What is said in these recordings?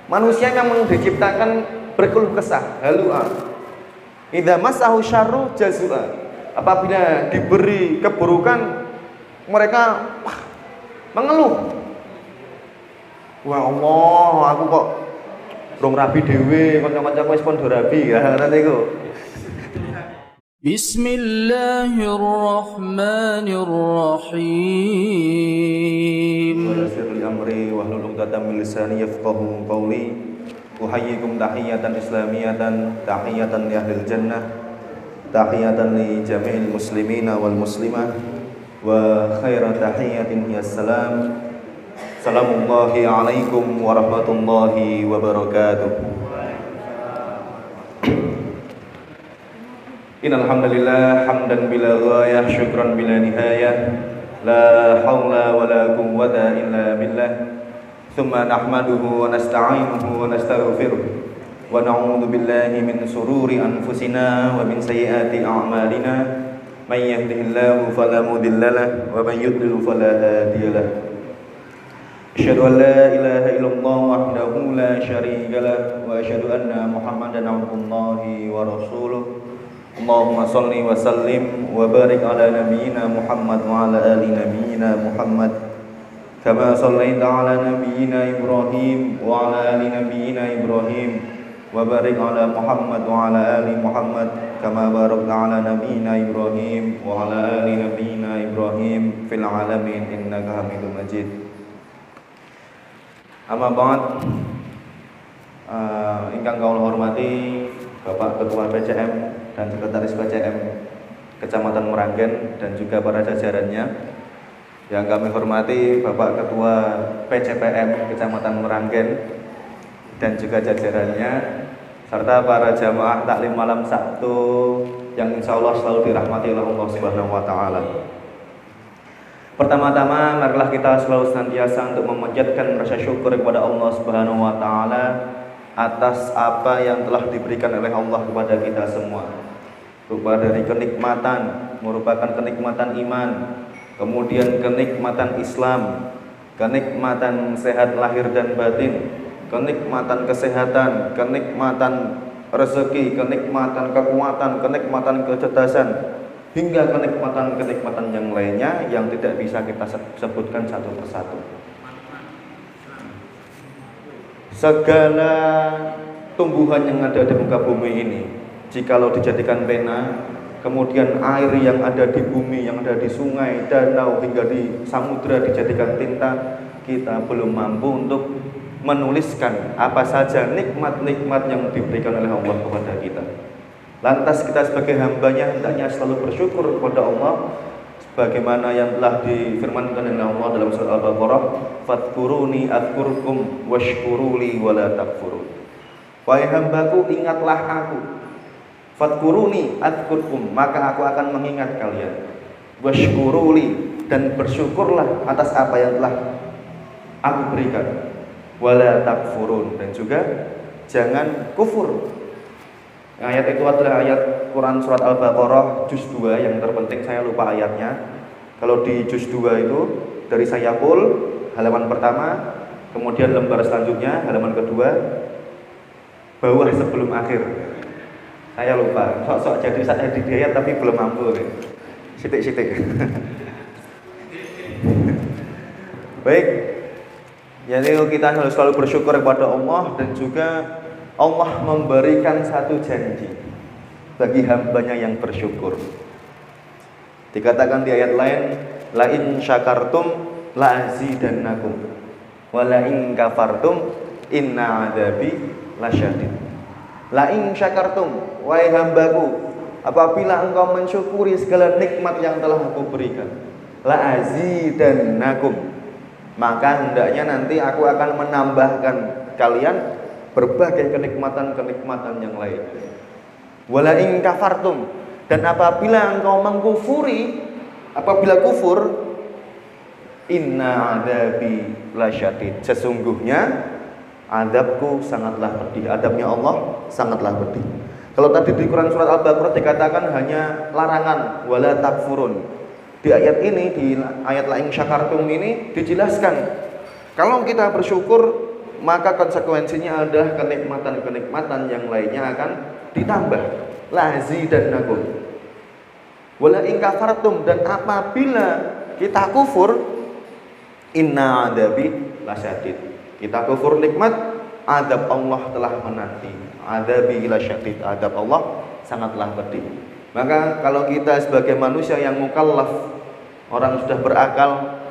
Manusia memang diciptakan berkeluh kesah, halua. Idza massahu syarru jazua. Apabila diberi keburukan, mereka mengeluh. Wah Allah, aku kok rong rabi dhewe, kanca-kancaku wis pon do rabi, ya ngoten iku. Bismillahirrahmanirrahim. Wa yassir li amri wahlul 'uqdatam min lisani yafqahu qawli. Uhayyikum tahiyatan islamiyatan, tahiyatan li ahlil jannah, tahiyatan li jami'il muslimina wal muslimah, wa khairu tahiyatin hiya salam. Assalamullahi alaikum warahmatullahi wabarakatuh. Innal hamdalillah hamdan bila ghayah, syukran bila nihayah, la haula wala quwwata illa billah. Tsumma nahmaduhu wa nasta'inuhu wa nastaghfiruh wa na'udzu billahi min sururi anfusina wa min sayyiati a'malina. May yahdihillahu fala mudhillalah wa man yudlil fala hadiyalah. Asyhadu an la ilaha illallah wahdahu la syarika lah wa asyhadu anna Muhammadan abdullahi wa rasuluh. Allahumma shalli wa sallim wa barik ala nabiyyina Muhammad wa ala ali nabiyyina Muhammad kama shallaita ala nabiyyina Ibrahim wa ala ali nabiyyina Ibrahim wa barik ala Muhammad wa ala ali Muhammad kama barakta ala nabiyyina Ibrahim wa ala ali nabiyyina Ibrahim fil alamin innaka Hamidum Majid. Amma ba'd, ingkang kawula hormati Bapak Ketua PCM dan Sekretaris PCM Kecamatan Meranggen dan juga para jajarannya. Yang kami hormati Bapak Ketua PCPM Kecamatan Meranggen dan juga jajarannya, serta para jamaah taklim malam Sabtu yang insya Allah selalu dirahmati oleh Allah Subhanahu wa Ta'ala. Pertama-tama, marilah kita selalu senantiasa untuk memanjatkan rasa syukur kepada Allah Subhanahu wa Ta'ala atas apa yang telah diberikan oleh Allah kepada kita semua, berupa dari kenikmatan, merupakan kenikmatan iman, kemudian kenikmatan Islam, kenikmatan sehat lahir dan batin, kenikmatan kesehatan, kenikmatan rezeki, kenikmatan kekuatan, kenikmatan kecerdasan, hingga kenikmatan-kenikmatan yang lainnya yang tidak bisa kita sebutkan satu persatu. Segala tumbuhan yang ada di muka bumi ini, jikalau dijadikan pena, kemudian air yang ada di bumi, yang ada di sungai, danau, hingga di samudra dijadikan tinta, kita belum mampu untuk menuliskan apa saja nikmat-nikmat yang diberikan oleh Allah kepada kita. Lantas kita sebagai hambanya hendaknya selalu bersyukur kepada Allah, sebagaimana yang telah difirmankan oleh Allah dalam surah Al-Baqarah, "Fadhkuruni adzkurkum washkuruli wala takfurun." Wahai hambaku, ingatlah aku. Fadhkuruni adzkurkum, maka aku akan mengingat kalian. Washkuruli, dan bersyukurlah atas apa yang telah aku berikan. Wala takfurun, dan juga jangan kufur. Ayat itu adalah ayat Quran surat Al-Baqarah juz 2 yang terpenting, saya lupa ayatnya. Kalau di juz 2 itu dari Sayaqul halaman pertama, kemudian lembar selanjutnya halaman kedua, bawah sebelum akhir. Saya lupa. Sok-sok jadi saya di ayat tapi belum mampu. Sitik-sitik. Baik. Jadi kita harus selalu bersyukur kepada Allah, dan juga Allah memberikan satu janji bagi hambanya yang bersyukur. Dikatakan di ayat lain, la in syakartum la azidannakum wa la in kafartum inna adzabi lasyadid. La in syakartum, wahai hambaku, apabila engkau mensyukuri segala nikmat yang telah aku berikan, la azidannakum, maka hendaknya nanti aku akan menambahkan kalian berbagai kenikmatan-kenikmatan yang lain. Wala in kafartum, dan apabila engkau mengkufuri, apabila kufur, inna adzabi lasyadid, sesungguhnya adabku sangatlah pedih, adabnya Allah sangatlah pedih. Kalau tadi di Quran surat Al-Baqarah dikatakan hanya larangan, wala takfurun. Di ayat ini, di ayat la in syakartum ini dijelaskan, kalau kita bersyukur maka konsekuensinya adalah kenikmatan-kenikmatan yang lainnya akan ditambah. Lazidannakum. Wala in kafartum, dan apabila kita kufur, inna adabi lasyadid. Kita kufur nikmat, adab Allah telah menanti. Adabi lasyadid, adab Allah sangatlah pedih. Maka kalau kita sebagai manusia yang mukallaf, orang sudah berakal,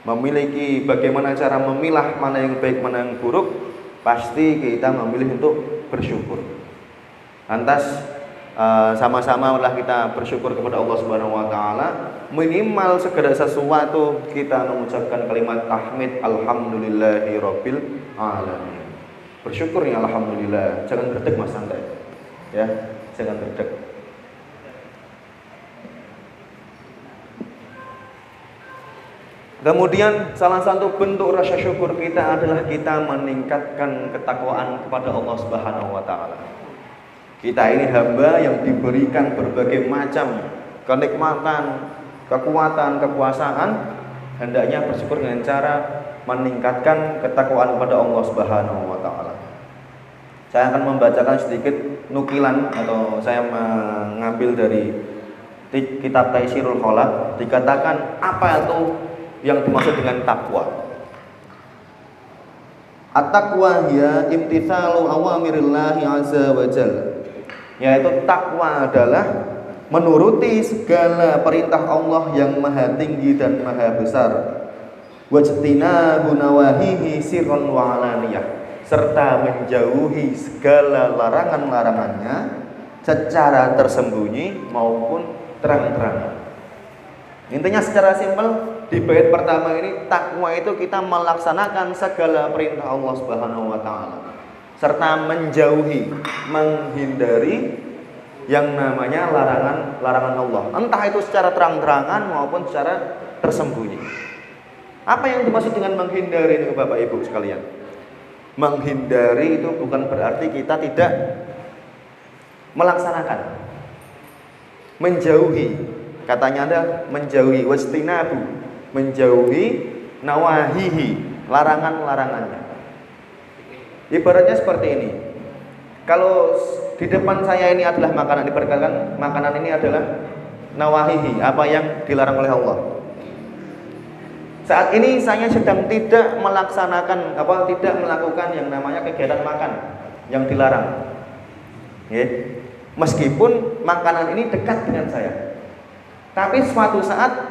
memiliki bagaimana cara memilah mana yang baik mana yang buruk, pasti kita memilih untuk bersyukur. Lantas sama-sama lah kita bersyukur kepada Allah Subhanahu wa taala. Minimal segala sesuatu kita mengucapkan kalimat tahmid, alhamdulillahirabbil alamin. Bersyukur ya alhamdulillah. Jangan berdek Mas santai. Ya, jangan berdek. Kemudian salah satu bentuk rasa syukur kita adalah kita meningkatkan ketakwaan kepada Allah Subhanahu wa taala. Kita ini hamba yang diberikan berbagai macam kenikmatan, kekuatan, kekuasaan, hendaknya bersyukur dengan cara meningkatkan ketakwaan kepada Allah Subhanahu wa taala. Saya akan membacakan sedikit nukilan atau saya mengambil dari kitab Taisirul Khalaq. Dikatakan apa itu yang dimaksud dengan takwa. At-taqwa hiya imtitsalu awamirillahi azza wa jalla. Yaitu takwa adalah menuruti segala perintah Allah yang maha tinggi dan maha besar. Wajtinabu nawahihi sirran wa alaniyah, serta menjauhi segala larangan-larangannya secara tersembunyi maupun terang-terangan. Intinya secara simpel, di bait pertama ini takwa itu kita melaksanakan segala perintah Allah Subhanahu wa taala serta menjauhi, menghindari yang namanya larangan Allah, entah itu secara terang-terangan maupun secara tersembunyi. Apa yang dimaksud dengan menghindari ini Bapak Ibu sekalian? Menghindari itu bukan berarti kita tidak melaksanakan. Menjauhi, katanya ada menjauhi, wastinabu, menjauhi nawahihi, larangan-larangannya. Ibaratnya seperti ini. Kalau di depan saya ini adalah makanan, diperkatakan makanan ini adalah nawahihi, apa yang dilarang oleh Allah. Saat ini saya sedang tidak melaksanakan tidak melakukan yang namanya kegiatan makan yang dilarang. Meskipun makanan ini dekat dengan saya, tapi suatu saat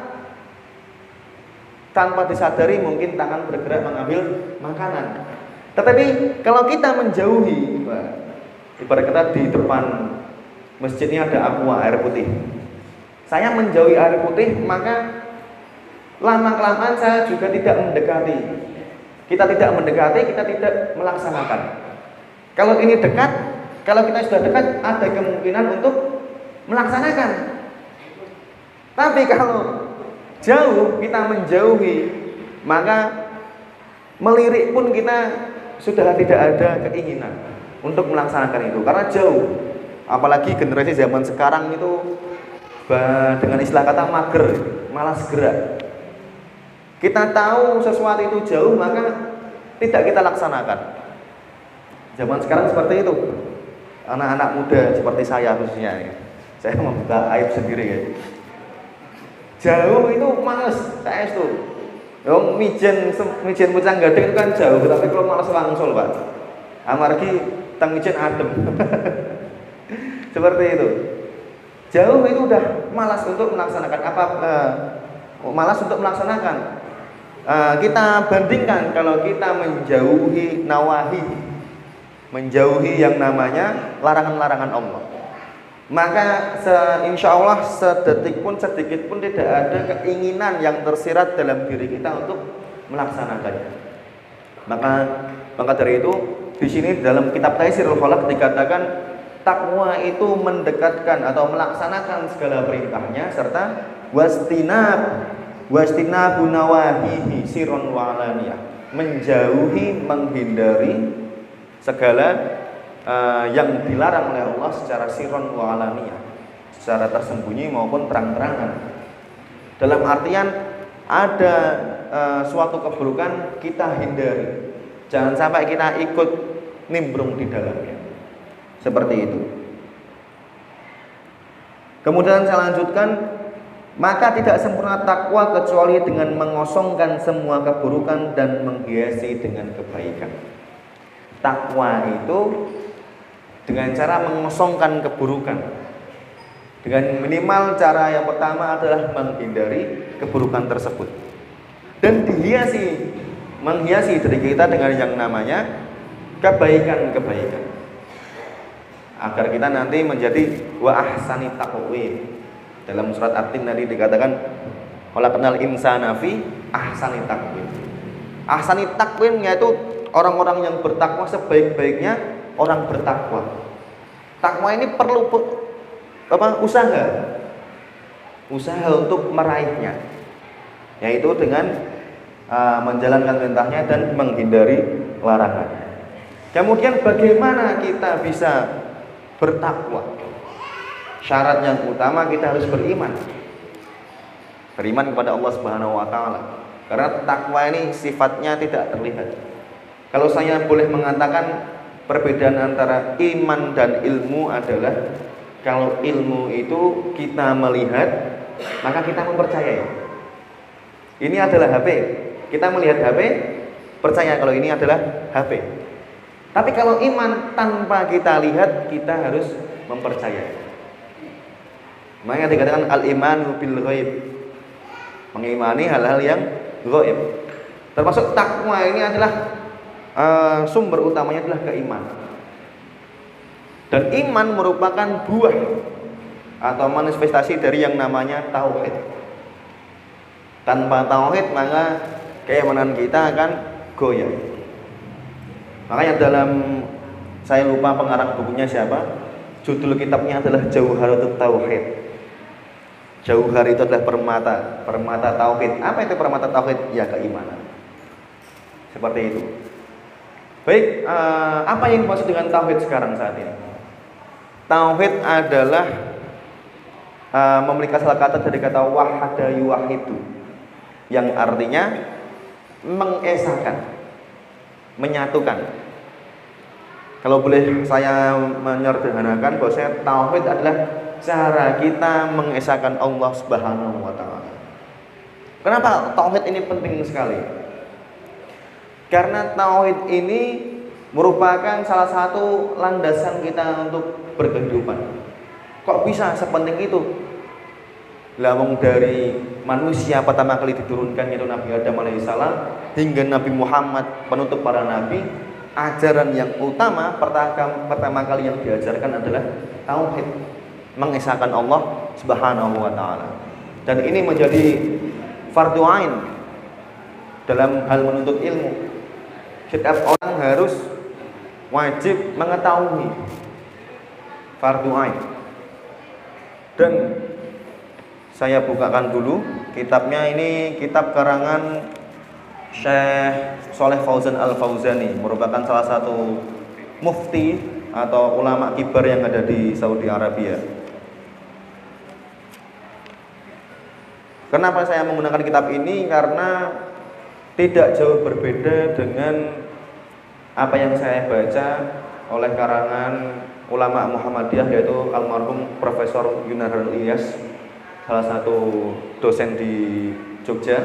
tanpa disadari mungkin tangan bergerak mengambil makanan. Tetapi kalau kita menjauhi, ibarat kita di depan masjidnya ada aqua, air putih. Saya menjauhi air putih, maka lama-kelamaan saya juga tidak mendekati. Kita tidak mendekati, kita tidak melaksanakan. Kalau ini dekat, kalau kita sudah dekat, ada kemungkinan untuk melaksanakan. Tapi kalau jauh, kita menjauhi, maka melirik pun kita sudah tidak ada keinginan untuk melaksanakan itu karena jauh. Apalagi generasi zaman sekarang itu dengan istilah kata mager, malas gerak. Kita tahu sesuatu itu jauh, maka tidak kita laksanakan. Zaman sekarang seperti itu. Anak-anak muda seperti saya khususnya, saya membuka aib sendiri ya. Jauh itu males, saya itu. Yang mijen pucang gading itu kan jauh, tapi kalau malas langsung Pak. Amargi tang mijen adem. Seperti itu. Jauh itu udah malas untuk melaksanakan malas untuk melaksanakan. Kita bandingkan kalau kita menjauhi nawahi, menjauhi yang namanya larangan-larangan Allah, maka insya Allah sedetik pun sedikit pun tidak ada keinginan yang tersirat dalam diri kita untuk melaksanakannya. Maka dari itu di sini dalam kitab Taisirul Khalaq dikatakan takwa itu mendekatkan atau melaksanakan segala perintahnya serta wastinabu nawahihi sirron wa alaniyah, menjauhi, menghindari segala yang dilarang oleh Allah secara sirron wa alaniyah, secara tersembunyi maupun terang-terangan. Dalam artian ada suatu keburukan kita hindari, Jangan sampai kita ikut nimbrung di dalamnya. Seperti itu. Kemudian saya lanjutkan, maka tidak sempurna takwa kecuali dengan mengosongkan semua keburukan dan menghiasi dengan kebaikan. Takwa itu dengan cara mengosongkan keburukan. Dengan minimal cara yang pertama adalah menghindari keburukan tersebut. Dan menghiasi diri kita dengan yang namanya kebaikan-kebaikan. Agar kita nanti menjadi wa ahsani taqwim. Dalam surat At-Tin tadi dikatakan khalaqnal insana fi ahsani taqwim. Ahsani taqwim yaitu orang-orang yang bertakwa sebaik-baiknya orang bertakwa. Takwa ini perlu usaha untuk meraihnya, yaitu dengan menjalankan perintahnya dan menghindari larangannya. Kemudian bagaimana kita bisa bertakwa? Syarat yang utama kita harus beriman kepada Allah Subhanahu wa taala. Karena takwa ini sifatnya tidak terlihat. Kalau saya boleh mengatakan perbedaan antara iman dan ilmu adalah kalau ilmu itu kita melihat, maka kita mempercayai. Ini adalah HP. Kita melihat HP, percaya kalau ini adalah HP. Tapi kalau iman tanpa kita lihat, kita harus mempercayai. Makanya dikatakan al-imanu bil ghaib. Mengimani hal-hal yang ghaib. Termasuk takwa ini adalah sumber utamanya adalah keimanan. Dan iman merupakan buah atau manifestasi dari yang namanya tauhid. Tanpa tauhid maka keimanan kita akan goyah. Makanya dalam, saya lupa pengarang bukunya siapa, judul kitabnya adalah Jauharatut Tauhid. Jauhar itu adalah permata tauhid. Apa itu permata tauhid? Ya, keimanan. Seperti itu. Baik, apa yang dimaksud dengan tauhid sekarang saat ini? Tauhid adalah memiliki asal kata dari kata wahada yuwahidu, yang artinya mengesahkan, menyatukan. Kalau boleh saya menyederhanakan, bahwasanya tauhid adalah cara kita mengesahkan Allah Subhanahu wa taala. Kenapa tauhid ini penting sekali? Karena tauhid ini merupakan salah satu landasan kita untuk berkehidupan. Kok bisa sepenting itu? Lawang dari manusia pertama kali diturunkan yaitu Nabi Adam alaihissalam hingga Nabi Muhammad penutup para nabi, ajaran yang utama pertama kali yang diajarkan adalah tauhid, mengesahkan Allah Subhanahu wa taala. Dan ini menjadi fardhu ain dalam hal menuntut ilmu. Setiap orang harus wajib mengetahui, fardhu ain. Dan saya bukakan dulu kitabnya, ini kitab karangan Syekh Shalih Fauzan Al-Fauzani, merupakan salah satu mufti atau ulama kibar yang ada di Saudi Arabia. Kenapa saya menggunakan kitab ini? Karena tidak jauh berbeda dengan apa yang saya baca oleh karangan ulama Muhammadiyah, yaitu almarhum Profesor Yunarul Ilyas, salah satu dosen di Jogja.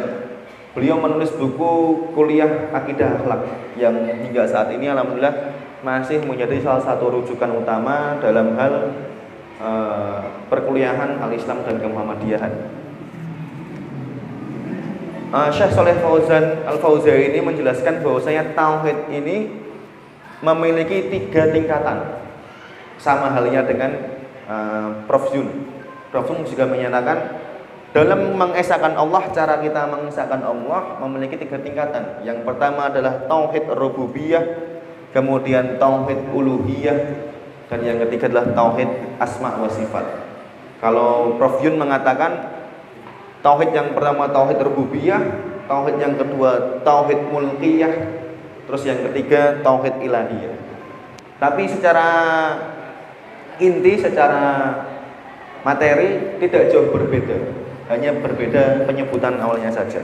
Beliau menulis buku kuliah akidah akhlak yang hingga saat ini alhamdulillah masih menjadi salah satu rujukan utama dalam hal perkuliahan al-Islam dan kemuhammadiyahan. Syekh Shalih Fauzan Al-Fauzani ini menjelaskan bahwasanya tauhid ini memiliki 3 tingkatan. Sama halnya dengan Prof Yun. Prof Yun juga menyatakan dalam mengesahkan Allah, cara kita mengesahkan Allah memiliki 3 tingkatan. Yang pertama adalah tauhid rububiyah, kemudian tauhid uluhiyah, dan yang ketiga adalah tauhid asma wa sifat. Kalau Prof Yun mengatakan tauhid yang pertama tauhid rububiyah, tauhid yang kedua tauhid mulkiyah, terus yang ketiga tauhid ilahiyah. Tapi secara inti, secara materi tidak jauh berbeda, hanya berbeda penyebutan awalnya saja.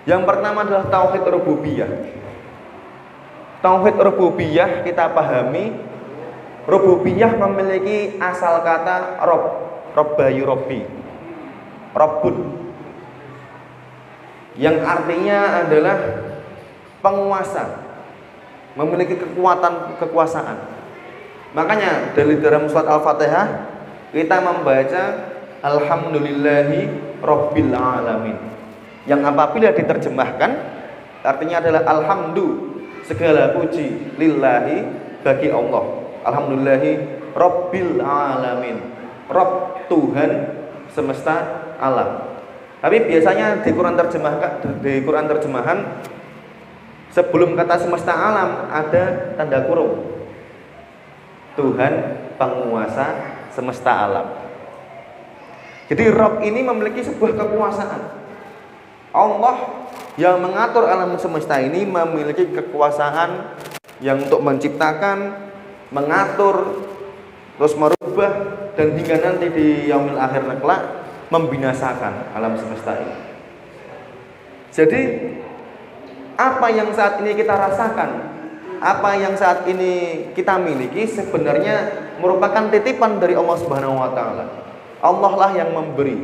Yang pertama adalah tauhid rububiyah. Tauhid rububiyah kita pahami, rububiyah memiliki asal kata rob, robbayu robbi, robbun, yang artinya adalah penguasa, memiliki kekuasaan. Makanya dalam surat Al-Fatihah kita membaca Alhamdulillahi Rabbil Alamin, yang apabila diterjemahkan artinya adalah alhamdu, segala puji, lillahi, bagi Allah. Alhamdulillahi Rabbil Alamin, Rabb, Tuhan semesta alam. Tapi biasanya di Quran terjemahan sebelum kata semesta alam ada tanda kurung, Tuhan penguasa semesta alam. Jadi Rabb ini memiliki sebuah kekuasaan. Allah yang mengatur alam semesta ini memiliki kekuasaan yang untuk menciptakan, mengatur, terus merubah, dan hingga nanti di yaumil akhir kelak membinasakan alam semesta ini. Jadi apa yang saat ini kita rasakan, apa yang saat ini kita miliki sebenarnya merupakan titipan dari Allah Subhanahu wa taala. Allah lah yang memberi,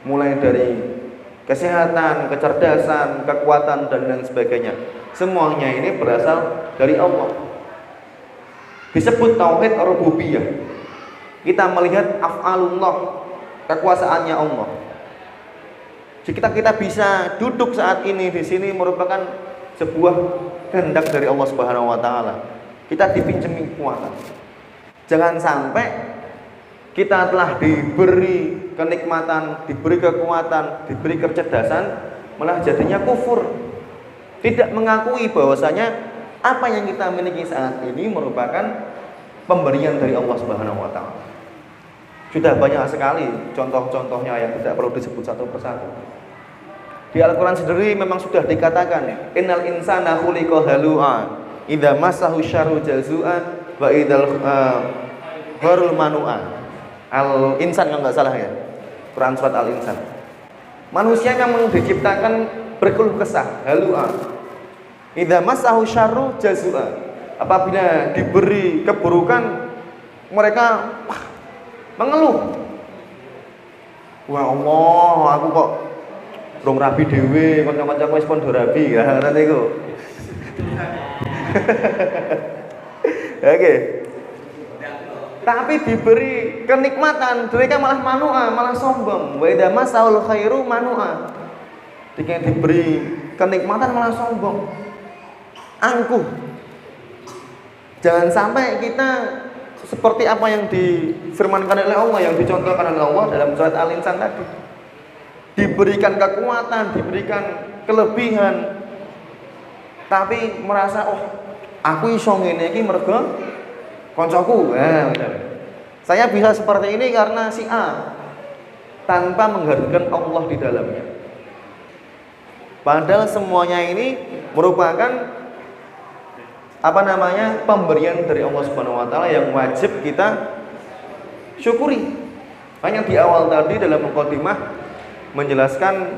mulai dari kesehatan, kecerdasan, kekuatan, dan lain sebagainya. Semuanya ini berasal dari Allah. Disebut tauhid rububiyah. Kita melihat af'alullah, kekuasaannya Allah. Jika kita bisa duduk saat ini di sini merupakan sebuah kehendak dari Allah Subhanahu wa taala. Kita dipinjami kekuatan. Jangan sampai kita telah diberi kenikmatan, diberi kekuatan, diberi kecerdasan, malah jadinya kufur. Tidak mengakui bahwasanya apa yang kita miliki saat ini merupakan pemberian dari Allah Subhanahu wa taala. Sudah banyak sekali contoh-contohnya yang tidak perlu disebut satu persatu. Di Al-Quran sendiri memang sudah dikatakan, innal insana khuliqa halu'a, idza massahu syarru jazua, wa idzal khairul manu'a. Al-Insan kalau nggak salah ya, Quran surat Al-Insan. Manusia memang diciptakan berkeluh kesah, halu'a, idza massahu syarru jazua. Apabila diberi keburukan mereka mengeluh. Wah Allah, aku kok rong rabi dhewe, kanca-kancaku wis pondo rabi ya, ngoten niku. Oke. Tapi diberi kenikmatan, mereka malah manua, malah sombong. Wa idza masaul khairu manua. Jika diberi kenikmatan malah sombong, angkuh. Jangan sampai kita seperti apa yang difirmankan oleh Allah, yang dicontohkan oleh Allah dalam surat Al-Insan tadi. Diberikan kekuatan, diberikan kelebihan, tapi merasa aku iso ngene iki mergo koncoku. Saya bisa seperti ini karena si A, tanpa menghargai Allah di dalamnya. Padahal semuanya ini merupakan pemberian dari Allah Subhanahu wa taala yang wajib kita syukuri. Hanya di awal tadi dalam mukadimah menjelaskan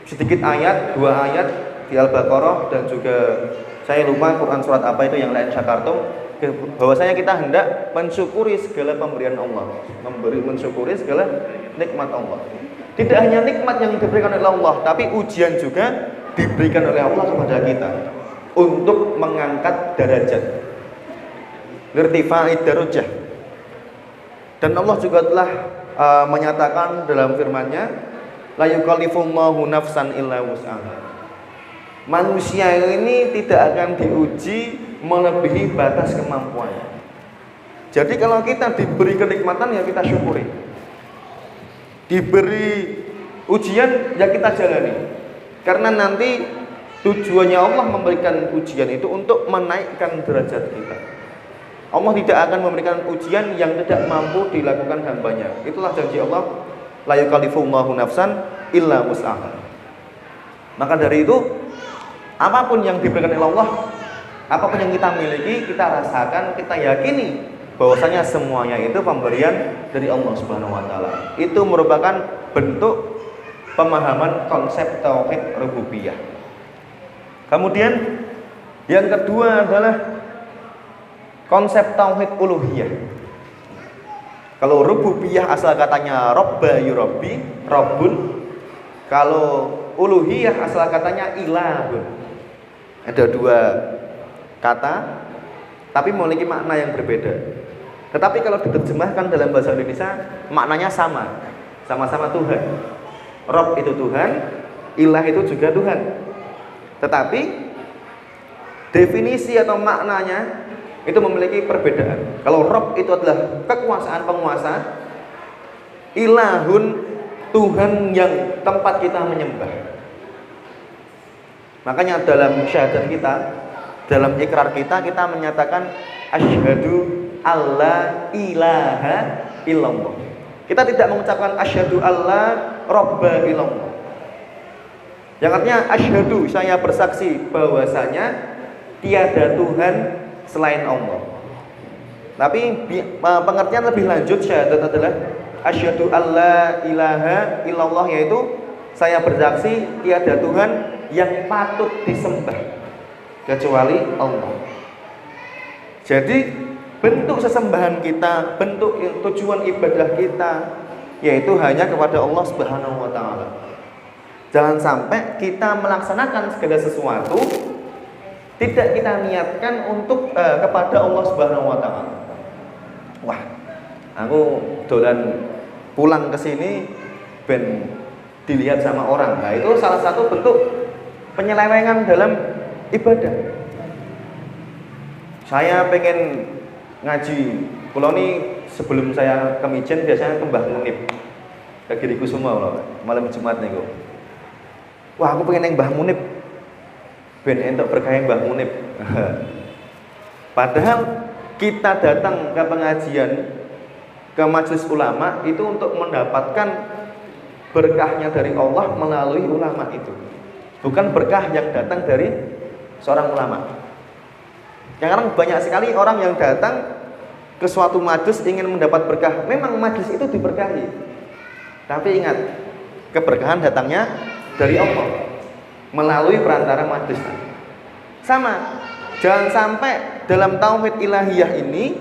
sedikit ayat, 2 ayat di Al-Baqarah, dan juga saya lupa Quran surat apa itu yang lain syakartum, bahwasanya kita hendak mensyukuri segala pemberian Allah, mensyukuri segala nikmat Allah. Tidak hanya nikmat yang diberikan oleh Allah, tapi ujian juga diberikan oleh Allah kepada kita untuk mengangkat derajat, irtifa'id darajah. Dan Allah juga telah menyatakan dalam firman-Nya, la yukallifullahu nafsan illa wus'aha. Manusia ini tidak akan diuji melebihi batas kemampuannya. Jadi kalau kita diberi kenikmatan ya kita syukuri. Diberi ujian ya kita jalani. Karena nanti tujuannya Allah memberikan ujian itu untuk menaikkan derajat kita. Allah tidak akan memberikan ujian yang tidak mampu dilakukan hambanya. Itulah janji Allah, la yukallifullahu nafsan illa wus'aha. Maka dari itu, apapun yang diberikan oleh Allah, apapun yang kita miliki, kita rasakan, kita yakini bahwasanya semuanya itu pemberian dari Allah Subhanahu wa taala. Itu merupakan bentuk pemahaman konsep tauhid rububiyah. Kemudian Yang kedua adalah konsep tauhid uluhiyah. Kalau rububiyah asal katanya robba yurabbi, rabbun. Kalau uluhiyah asal katanya ilahun. Ada dua kata tapi memiliki makna yang berbeda. Tetapi kalau diterjemahkan dalam bahasa Indonesia maknanya sama. Sama-sama Tuhan. Rob itu Tuhan, ilah itu juga Tuhan. Tetapi definisi atau maknanya itu memiliki perbedaan. Kalau Rob itu adalah kekuasaan penguasa, ilahun Tuhan yang tempat kita menyembah. Makanya dalam syahadat kita, dalam ikrar kita menyatakan asyhadu alla ilaha illallah. Kita tidak mengucapkan asyhadu alla robba illallah. Yang artinya asyhadu, saya bersaksi bahwasanya tiada Tuhan selain Allah. Tapi pengertian lebih lanjut syahadat adalah asyhadu alla ilaha illallah, yaitu saya bersaksi tiada Tuhan yang patut disembah kecuali Allah. Jadi bentuk sesembahan kita, bentuk tujuan ibadah kita yaitu hanya kepada Allah Subhanahu wa taala. Jangan sampai kita melaksanakan segala sesuatu tidak kita niatkan untuk kepada Allah Subhanahu wa taala. Wah, aku dolan pulang ke sini ben dilihat sama orang. Nah, itu salah satu bentuk penyelewengan dalam ibadah. Saya pengen ngaji. Kalau ini sebelum saya ke Mijen biasanya ke Mbah Munib, ke Giriku semua loh, malam Jumat nih kok. Wah, aku pengen yang Mbah Munib, ben entuk berkah Mbah Munib. Padahal kita datang ke pengajian, ke majelis ulama itu untuk mendapatkan berkahnya dari Allah melalui ulama itu, bukan berkah yang datang dari seorang ulama. Sekarang banyak sekali orang yang datang ke suatu majelis ingin mendapat berkah. Memang majelis itu diberkahi, tapi ingat, keberkahan datangnya dari Allah melalui perantara majelis. Sama, jangan sampai dalam tauhid ilahiyah ini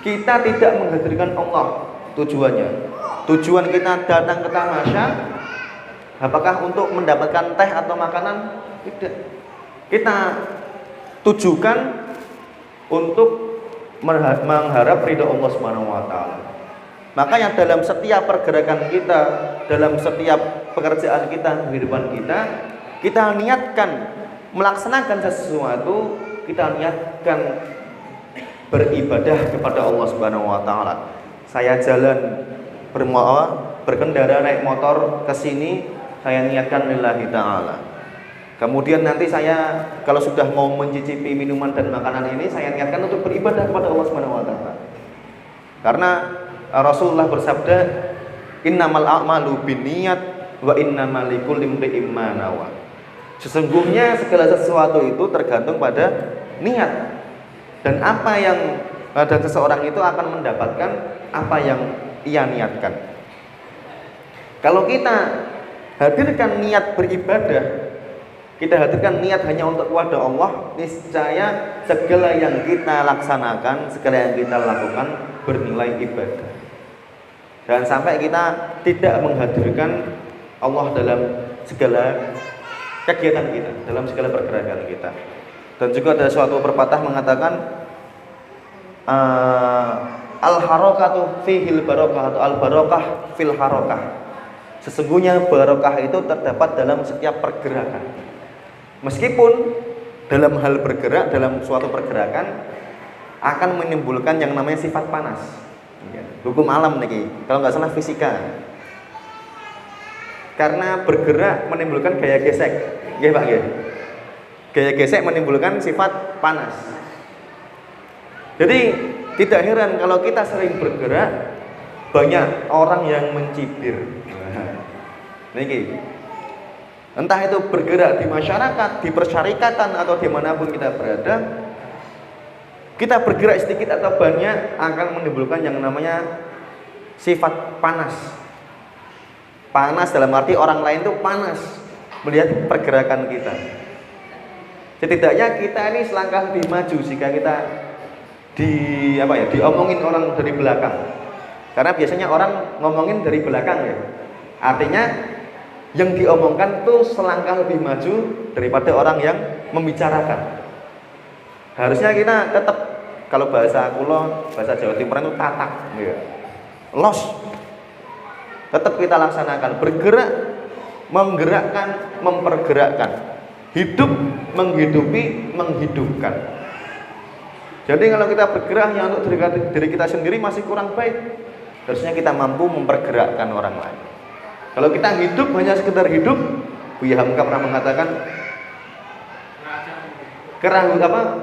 kita tidak menghadirkan Allah. Tujuan kita datang ke tamasya apakah untuk mendapatkan teh atau makanan? Tidak. Kita tujukan untuk mengharap ridha Allah Subhanahu wa taala. Makanya dalam setiap pergerakan kita, dalam setiap pekerjaan kita, kehidupan kita, kita niatkan melaksanakan sesuatu, kita niatkan beribadah kepada Allah Subhanahu wa taala. Saya jalan berkendara naik motor ke sini, saya niatkan lillahi taala. Kemudian nanti saya kalau sudah mau mencicipi minuman dan makanan ini, saya niatkan untuk beribadah kepada Allah Subhanahu wa taala. Karena Rasulullah bersabda, "Innamal a'malu binniyat wa innamal likulli imri'in ma nawa." Sesungguhnya segala sesuatu itu tergantung pada niat. Dan apa yang dan seseorang itu akan mendapatkan apa yang ia niatkan. Kalau kita hadirkan niat beribadah, kita hadirkan niat hanya untuk kepada Allah, niscaya segala yang kita laksanakan, segala yang kita lakukan bernilai ibadah. Jangan sampai kita tidak menghadirkan Allah dalam segala kegiatan kita, dalam segala pergerakan kita. Dan juga ada suatu pepatah mengatakan al-harakatu fihil barokah atau al-barokah fil harakah. Sesungguhnya barokah itu terdapat dalam setiap pergerakan. Meskipun dalam hal bergerak, dalam suatu pergerakan akan menimbulkan yang namanya sifat panas. Hukum alam nih, kalau nggak salah fisika. Karena bergerak menimbulkan gaya gesek, ya Pak ya. Gaya gesek menimbulkan sifat panas. Jadi tidak heran kalau kita sering bergerak, banyak orang yang mencibir. Niki. Entah itu bergerak di masyarakat, di persyarikatan atau dimanapun kita berada, kita bergerak sedikit atau banyak akan menimbulkan yang namanya sifat panas. Panas dalam arti orang lain itu panas melihat pergerakan kita. Setidaknya kita ini selangkah lebih maju jika kita diomongin orang dari belakang. Karena biasanya orang ngomongin dari belakang ya. Artinya yang diomongkan tuh selangkah lebih maju daripada orang yang membicarakan. Harusnya kita tetap, kalau bahasa kulo, bahasa Jawa Timur itu tatak ya. Los. Tetap kita laksanakan, bergerak, menggerakkan, mempergerakkan. Hidup, menghidupi, menghidupkan. Jadi kalau kita bergerak hanya untuk diri kita sendiri masih kurang baik. Harusnya kita mampu mempergerakkan orang lain. Kalau kita hidup hanya sekedar hidup, Buya Hamka pernah mengatakan,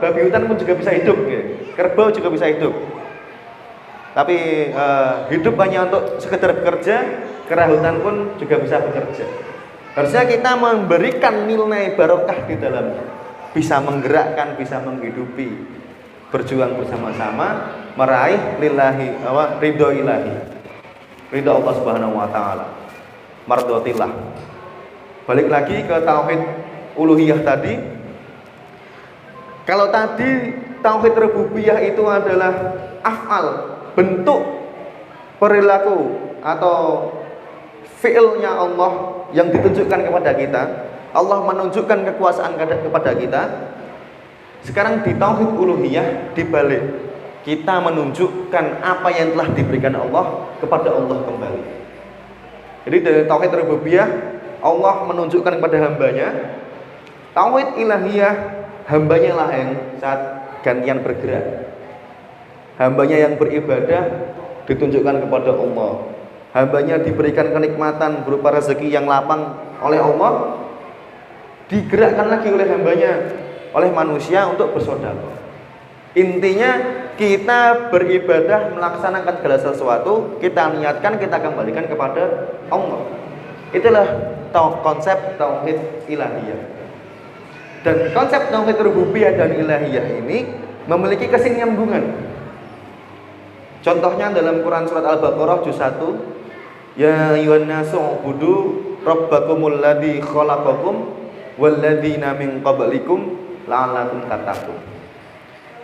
babi hutan pun juga bisa hidup, ya. Kerbau juga bisa hidup. Tapi hidup hanya untuk sekedar bekerja, kera hutan pun juga bisa bekerja. Harusnya kita memberikan nilai barokah di dalamnya, bisa menggerakkan, bisa menghidupi, berjuang bersama-sama, meraih ridho ilahi, ridho Allah Subhanahu Wa Taala, mardotillah. Balik lagi ke tauhid uluhiyah tadi. Kalau tadi tauhid rububiyah itu adalah af'al, bentuk perilaku atau fi'ilnya Allah yang ditunjukkan kepada kita. Allah menunjukkan kekuasaan kepada kita. Sekarang di tauhid uluhiyah dibalik, kita menunjukkan apa yang telah diberikan Allah kepada Allah kembali. Jadi dari tauhid rububiyah, Allah menunjukkan kepada hambanya. Tauhid ilahiyah, hambanya lah yang saat gantian bergerak. Hambanya yang beribadah ditunjukkan kepada Allah. Hambanya diberikan kenikmatan berupa rezeki yang lapang oleh Allah, digerakkan lagi oleh hambanya, oleh manusia untuk bersedekah. Intinya kita beribadah, melaksanakan segala sesuatu, kita niatkan, kita kembalikan kepada Allah. Itulah konsep tauhid ilahiyah. Dan konsep tauhid rububiyah dan ilahiyah ini memiliki kesinambungan. Contohnya dalam Quran surat Al-Baqarah juz 1, ya ayyuhan nasu ubudu rabbakumul ladzi khalaqakum walladzina min qablikum la'allakum tattaqun.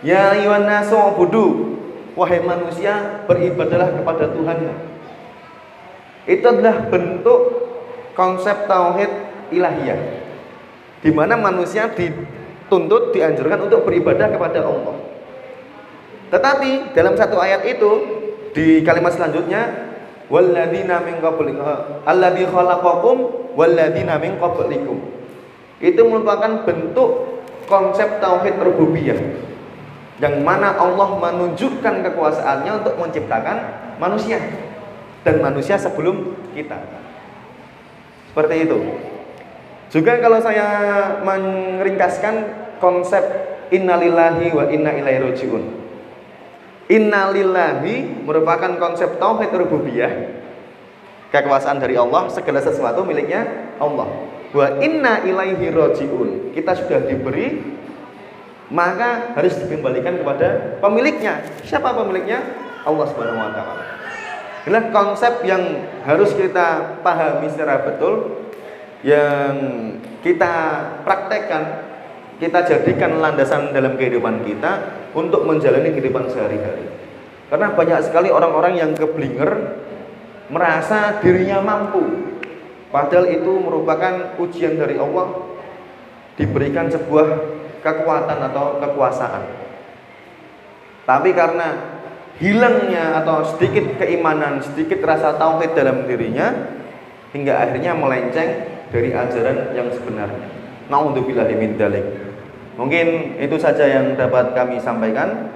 Ya ayyuhan nasu ubudu, wahai manusia, beribadahlah kepada Tuhanmu. Itu adalah bentuk konsep tauhid ilahiyah, di mana manusia dituntut, dianjurkan untuk beribadah kepada Allah. Tetapi dalam satu ayat itu, di kalimat selanjutnya, walladzina min qablikum alladzi khalaqakum walladzina min qablikum, itu merupakan bentuk konsep tauhid rububiyah, yang mana Allah menunjukkan kekuasaannya untuk menciptakan manusia dan manusia sebelum kita. Seperti itu. Juga kalau saya meringkaskan konsep innalillahi wa inna ilaihi rajiun. Innalillahi merupakan konsep tauhid rububiyah, kekuasaan dari Allah, segala sesuatu miliknya Allah. Wa inna ilaihi rajiun, kita sudah diberi, maka harus dikembalikan kepada pemiliknya. Siapa pemiliknya? Allah Subhanahu wa taala. Inilah konsep yang harus kita pahami secara betul, yang kita praktekkan, kita jadikan landasan dalam kehidupan kita untuk menjalani kehidupan sehari-hari. Karena banyak sekali orang-orang yang keblinger, merasa dirinya mampu, padahal itu merupakan ujian dari Allah, diberikan sebuah kekuatan atau kekuasaan. Tapi karena hilangnya atau sedikit keimanan, sedikit rasa tauhid dalam dirinya, hingga akhirnya melenceng dari ajaran yang sebenarnya. Na'udzubillahi min dzalik. Mungkin itu saja yang dapat kami sampaikan.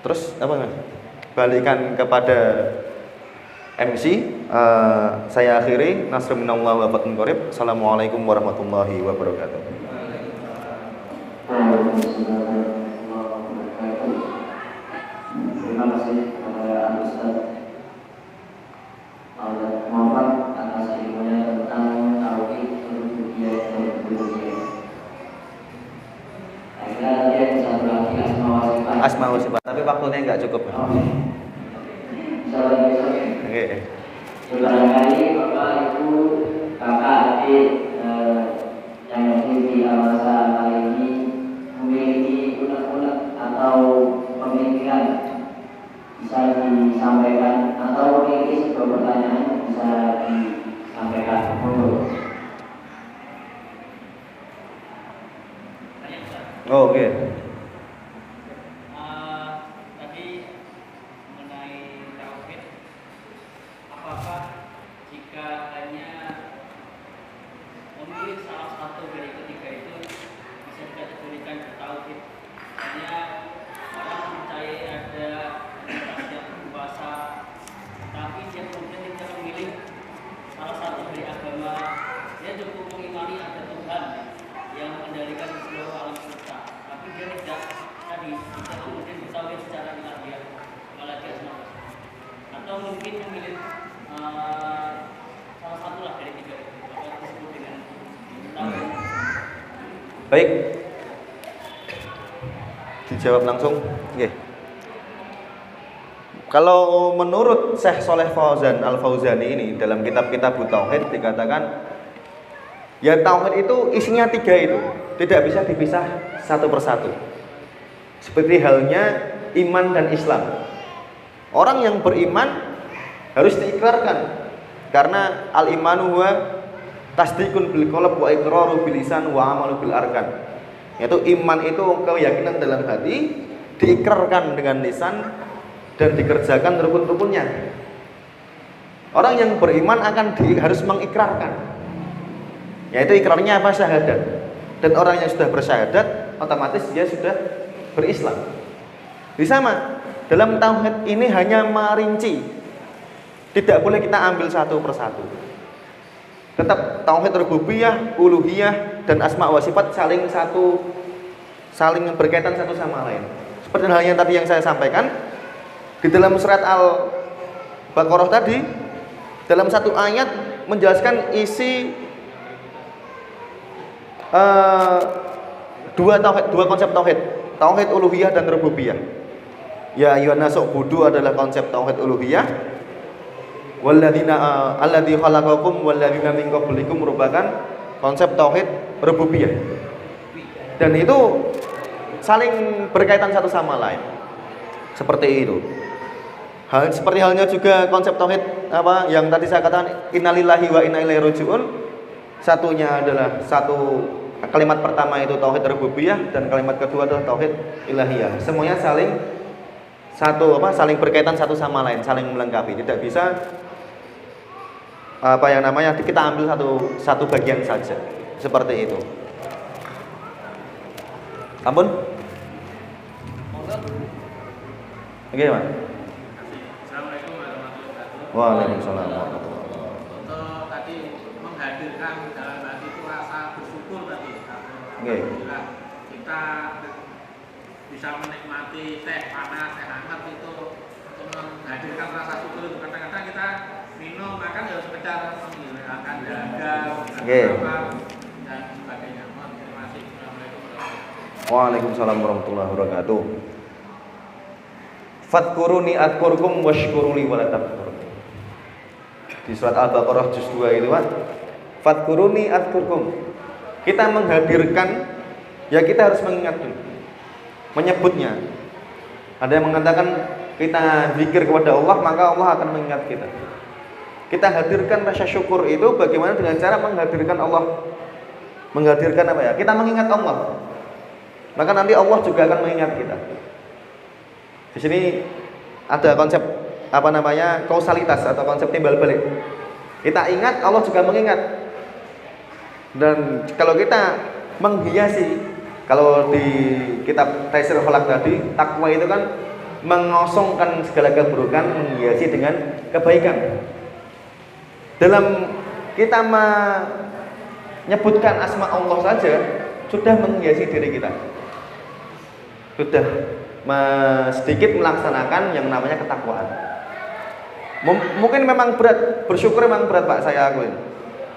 Terus apa? Balikan kepada MC. Saya akhiri. Nasrun minallah wa fatun qarib. Assalamualaikum warahmatullahi wabarakatuh. Terima kasih kepada Ustaz Muhammad atas ilmunya tentang tauhid rububiyah dan uluhiyah. Akhirnya dia bisa lagi asma wa sifat. Asma wa sifat, tapi waktunya enggak cukup. Insyaallah besok ya. Oke. Barangkali Bapak Ibu kakak adik yang dua pertanyaan bisa disampaikan. Oh, oke. Tadi mengenai tauhid, apakah jika hanya memilih salah satu dari ketiga itu bisa dikategorikan tauhid? Hanya orang percaya ada yang berpuasa, tapi dia kemudian tidak memilih salah satu dari agama. Dia cukup mengimani ada Tuhan yang mengendalikan seluruh alam semesta, tapi dia tidak kemudian bertauhid secara ilahiyah, malah dia semata. Atau mungkin memilih salah satu lah dari tiga itu, atau disebut dengan tauhid. Baik. Dijawab langsung. Oke. Kalau menurut Syekh Shalih Fauzan Al-Fauzani ini dalam kitab-kitab tauhid dikatakan ya tauhid itu isinya tiga itu, tidak bisa dipisah satu persatu. Seperti halnya iman dan Islam. Orang yang beriman harus diikrarkan karena al-imanu huwa tasdiqun bil qalb wa iqraru bil lisan wa amalu bil arkan. Yaitu iman itu keyakinan dalam hati, diikrarkan dengan lisan dan dikerjakan rukun-rukunnya. Orang yang beriman harus mengikrarkan. Yaitu ikrarnya apa? Syahadat. Dan orang yang sudah bersyahadat otomatis dia sudah berislam. Di sama dalam tauhid ini hanya merinci, tidak boleh kita ambil satu persatu. Tetap tauhid rububiyah, uluhiyah dan asma wa sifat saling berkaitan satu sama lain. Seperti halnya tadi yang saya sampaikan di dalam surat Al-Baqarah tadi, dalam satu ayat menjelaskan isi dua konsep tauhid uluhiyah dan rububiyah. Ya ayyuhan nasu budu adalah konsep tauhid uluhiyah. Walladzina alladzi khalaqakum walladzina min qablikum merupakan konsep tauhid rububiyah. Dan itu saling berkaitan satu sama lain. Seperti itu. Seperti halnya juga konsep tauhid yang tadi saya katakan innalillahi wa inna ilaihi rajiun. Satunya adalah kalimat pertama itu tauhid rububiyah dan kalimat kedua adalah tauhid ilahiyah. Semuanya saling berkaitan satu sama lain, saling melengkapi. Tidak bisa kita ambil satu bagian saja. Seperti itu. Ampun? Oke, Mas. Assalamualaikum warahmatullahi wabarakatuh. Waalaikumsalam. Untuk tadi menghadirkan dalam hati itu rasa bersyukur tadi. Alhamdulillah kita bisa menikmati teh panas, teh hangat itu untuk menghadirkan rasa syukur itu. Kadang-kadang kita minum makan ya sekedar menghilangkan dahaga, dan sebagainya. Terima kasih. Assalamualaikum warahmatullahi wabarakatuh. Waalaikumsalam warahmatullahi wabarakatuh. Fadkuruni adkurkum washkuruli wala takfurun. Di surat Al-Baqarah juz 2 itu, Pak. Fadkuruni adkurkum. Kita menghadirkan, ya kita harus mengingat dulu, menyebutnya. Ada yang mengatakan kita zikir kepada Allah maka Allah akan mengingat kita. Kita hadirkan rasa syukur itu bagaimana dengan cara menghadirkan Allah. Menghadirkan apa ya? Kita mengingat Allah. Maka nanti Allah juga akan mengingat kita. Di sini ada konsep kausalitas atau konsep timbal balik. Kita ingat, Allah juga mengingat. Dan kalau kita menghiasi, kalau di kitab Taisir Khalaq tadi, takwa itu kan mengosongkan segala keburukan, menghiasi dengan kebaikan. Dalam kita menyebutkan asma Allah saja sudah menghiasi diri kita. Sudah sedikit melaksanakan yang namanya ketakwaan. Mungkin memang berat, bersyukur memang berat, Pak, saya akuin.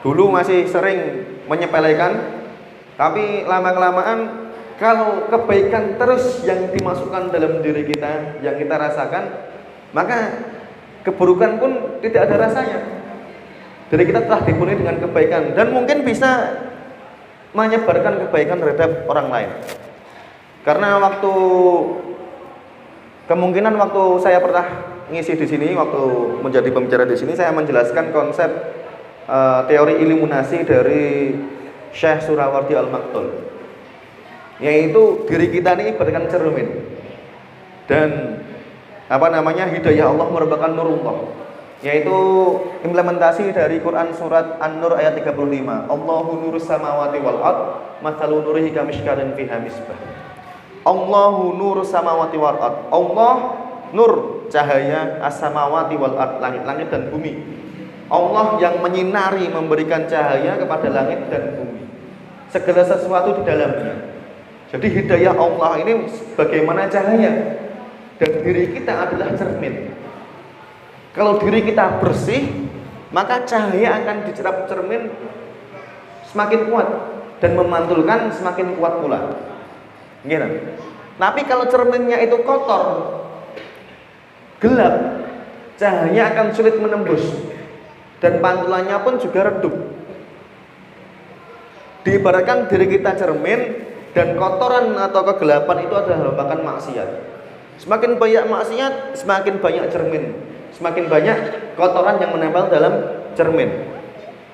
Dulu masih sering menyepelekan, tapi lama-kelamaan kalau kebaikan terus yang dimasukkan dalam diri kita, yang kita rasakan, maka keburukan pun tidak ada rasanya. Jadi kita telah dipenuhi dengan kebaikan dan mungkin bisa menyebarkan kebaikan terhadap orang lain. Karena kemungkinan waktu saya pernah ngisi di sini waktu menjadi pembicara di sini, saya menjelaskan konsep teori eliminasi dari Syekh Surawardi Al-Maktul, yaitu diri kita ini bagaikan cermin, dan hidayah Allah merupakan nurullah, yaitu implementasi dari Quran surat An-Nur ayat 35. Allahu nurus samawati wal ard, mathalu nurihi kamishkatin fiha misbah. Allahu nurus samawati wal ard. Allah nur, cahaya as-samawati wal ard, langit-langit dan bumi. Allah yang menyinari, memberikan cahaya kepada langit dan bumi, segala sesuatu di dalamnya. Jadi hidayah Allah ini bagaimana cahaya, dan diri kita adalah cermin. Kalau diri kita bersih, maka cahaya akan dicerap cermin semakin kuat dan memantulkan semakin kuat pula. Gitu. Tapi kalau cerminnya itu kotor, gelap, cahaya akan sulit menembus dan pantulannya pun juga redup. Diibaratkan diri kita cermin dan kotoran atau kegelapan itu adalah merupakan maksiat. Semakin banyak maksiat, semakin banyak cermin, semakin banyak kotoran yang menempel dalam cermin.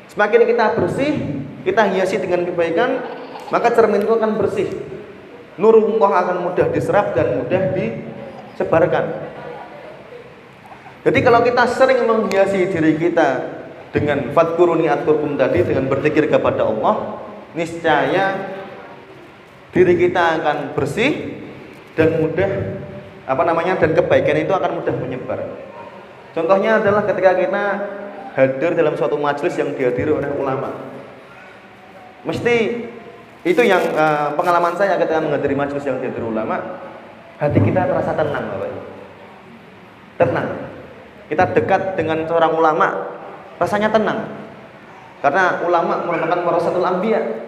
Semakin kita bersih, kita hiasi dengan kebaikan, maka cermin itu akan bersih. Nurullah akan mudah diserap dan mudah disebarkan. Jadi kalau kita sering menghiasi diri kita dengan fadkuruni adkurkum tadi, dengan berzikir kepada Allah, niscaya diri kita akan bersih dan mudah dan kebaikan itu akan mudah menyebar. Contohnya adalah ketika kita hadir dalam suatu majelis yang dihadiri oleh ulama. Mesti itu yang pengalaman saya ketika menghadiri majelis yang dihadiri ulama, hati kita terasa tenang, Bapak. Tenang. Kita dekat dengan seorang ulama, rasanya tenang. Karena ulama merupakan warasatul anbiya.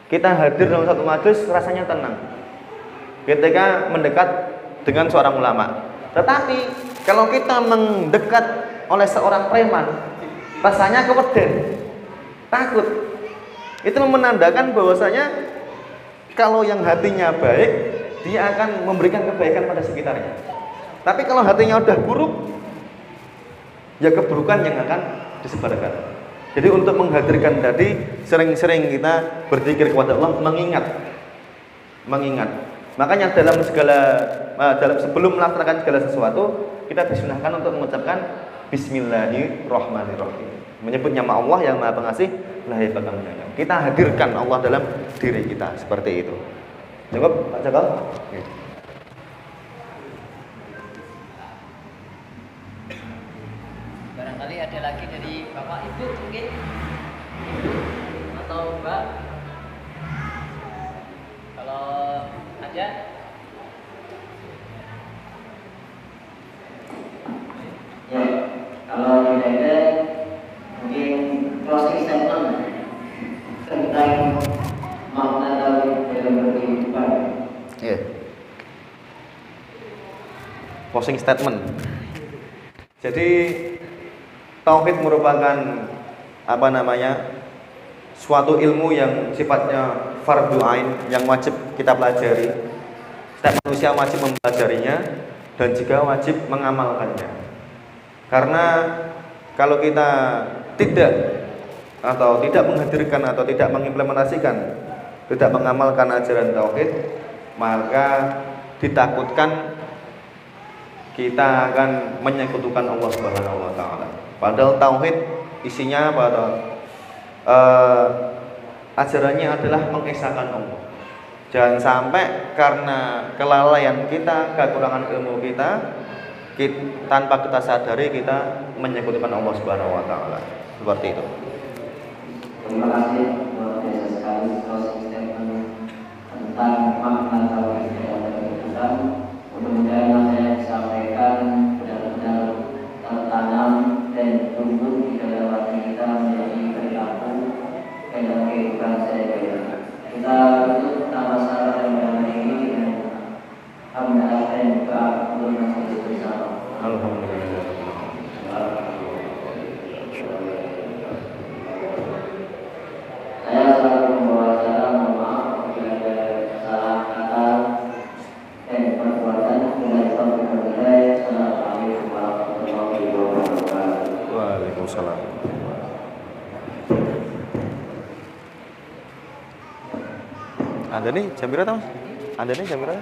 Kita hadir dalam satu majelis rasanya tenang ketika mendekat dengan seorang ulama. Tetapi kalau kita mendekat oleh seorang preman, rasanya keweden, takut. Itu menandakan bahwasanya kalau yang hatinya baik, dia akan memberikan kebaikan pada sekitarnya. Tapi kalau hatinya udah buruk, ya keburukan yang akan disebarkan. Jadi untuk menghadirkan tadi, sering-sering kita berzikir kepada Allah, mengingat. Makanya sebelum melaksanakan segala sesuatu, kita disunahkan untuk mengucapkan Bismillahirrahmanirrahim, menyebut nama Allah yang Maha Pengasih, Lagi Penyayang. Kita hadirkan Allah dalam diri kita, seperti itu. Cukup, Pak Jakal? Barangkali ada lagi dari Bapak Ibu mungkin, atau Mbak, kalau ada. Ya, kalau tidak ada, mungkin closing statement tentang makna tauhid dalam berkehidupan. Yeah. Closing statement. Jadi tauhid merupakan suatu ilmu yang sifatnya fardhu ain, yang wajib kita pelajari. Setiap manusia wajib mempelajarinya dan juga wajib mengamalkannya. Karena kalau kita tidak menghadirkan atau tidak mengimplementasikan, tidak mengamalkan ajaran tauhid, maka ditakutkan kita akan menyekutukan Allah Subhanahu wa taala. Padahal tauhid isinya ajarannya adalah mengesahkan Allah. Jangan sampai karena kelalaian kita, kekurangan ilmu kita, tanpa kita sadari kita menyekutukan Allah Subhanahu wa taala. Seperti itu. Terima kasih luar biasa sekali closing statement tentang makna tauhid dalam berkehidupan. Mudah-mudahan apa yang disampaikan benar-benar tertanam dan tumbuh di dalam hati kita menjadi perilaku dalam kehidupan sehari-hari. Kita tutup sama-sama dengan ini dengan hamdalah dan doa untuk majelis bersama. Alhamdulillah. Saya selalu membawa cara mohon maaf apabila ada salah kata dan perbuatan dengan Waalaikumsalam. Ada nih jam berapa, Mas? Ada nih jam berapa?